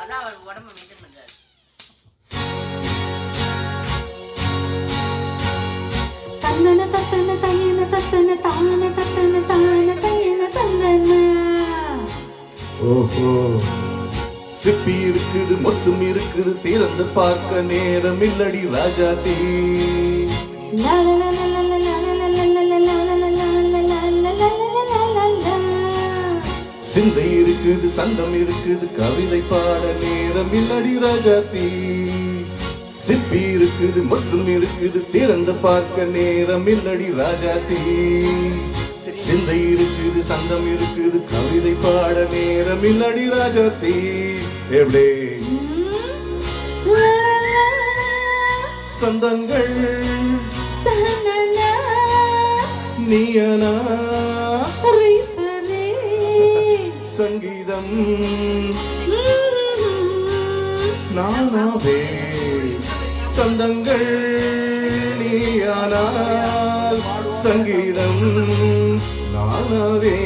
அதான் அவர் உடம்பு மெயின்டைன் பண்றாரு. தன்னன தத்தன தையன தத்தன தான தத்தன தான தையன தன்னன. ஓஹோ, சிப்பி இருக்குது, மொத்தம் இருக்குது, திறந்து பார்க்க நேரம் இல்லடி ராஜாத்தி. சிந்தை இருக்குது, சந்தம் இருக்குது, கவிதை பாட நேரம் இல்லடி ராஜாத்தி. சிப்பி இருக்குது, மொத்தம் இருக்குது, திறந்து பார்க்க நேரம் இல்லடி ராஜாத்தி. சிந்தை இருக்குது, சந்தம் இருக்குது, கவிதை பாட நேரம் இல்லடி ராஜாத்தி. எப்படி சொந்தங்கள் நீயனா சங்கீதம் நானாவே. சொந்தங்கள் நீயானால் சங்கீதம் நானாவே.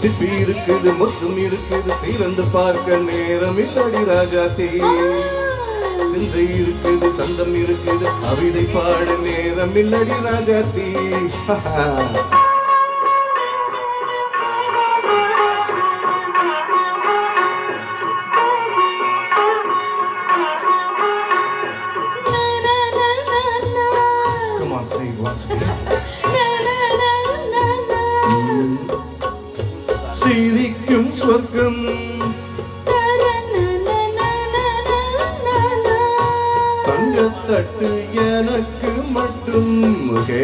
சிப்பி இருக்குது, மொத்தம் இருக்குது, திறந்து பார்க்க நேரம் இல்லடி ராஜாத்தி. சிந்தை இருக்குது, சந்தம் இருக்குது, கவிதை பாட நேரம் இல்லடி Rajathi. Come on, say it once again. சிரிக்கும் சொர்க்கம் தங்கத்தட்டு எனக்கு மட்டும். ஓகே,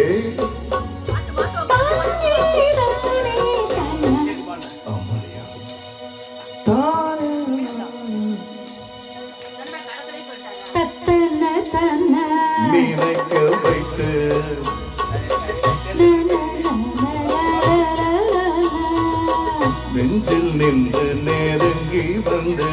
நினைக்க வைத்து நெஞ்சில் நின்று நெருங்கி வந்து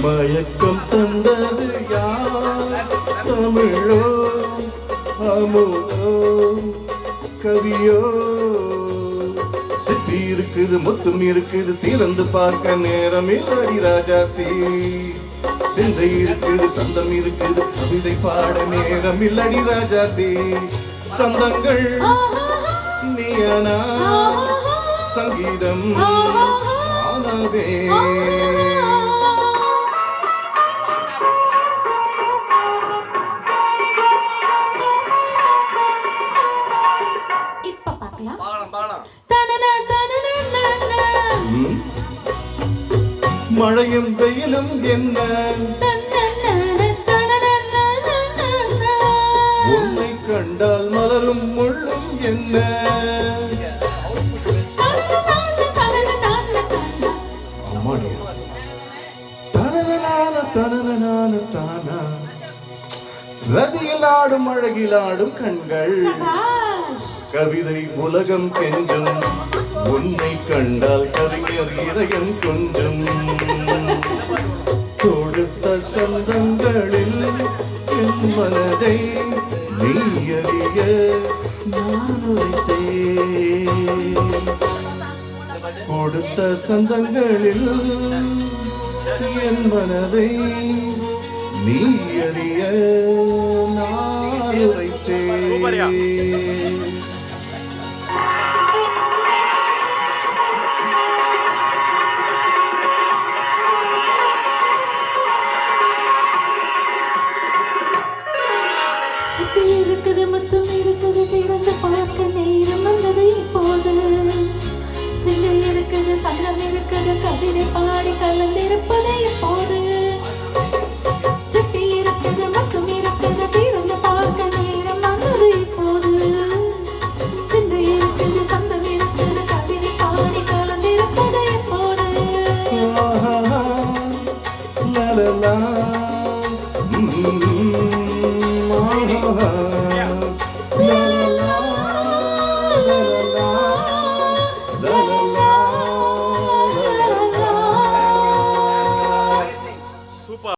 மயக்கம் தந்தது யார்? தமிழோ அமுதோ கவியோ? சிப்பி இருக்குது, மொத்தம் இருக்குது, திறந்து பார்க்க நேரம் இல்லடி ராஜாத்தி. சிந்தை இருக்குது, சந்தம் இருக்குது, கவிதை பாட நேரம் இல்லடி ராஜாத்தி. சொந்தங்கள் நீயனா சங்கீதம் நானாவே. மழையும் வெயிலும் என்ன, உன்னை கண்டால் மலரும் முள்ளும் என்ன. ரதியில் ஆடும் அழகில் ஆடும் கண்கள், கவிதை உலகம் கெஞ்சும், உன்னை கண்டால் கவிஞர் இதயம் கொஞ்சம். கொடுத்த சொந்தங்களில் என் மனதை நீ அறிய நான் உரைத்தேன். கொடுத்த சொந்தங்களில் என் மனதை நீ அறிய நான் உரைத்தேன். சிப்பி இருக்குது, மொத்தம் இருக்குது, திறந்து பார்க்க நேரம் வந்தது இப்போது. சிந்தை இருக்குது, சந்தம் இருக்குது, கவிதை பாடி கலந்திருப்பது இப்போது. சிப்பி இருக்குது, மொத்தம் இருக்குது, திறந்து பார்க்க நேரம் வந்தது இப்போது. சிந்தை இருக்குது, சந்தம் இருக்குது, கவிதை பாடி கலந்திருப்பது இப்போது. La la la.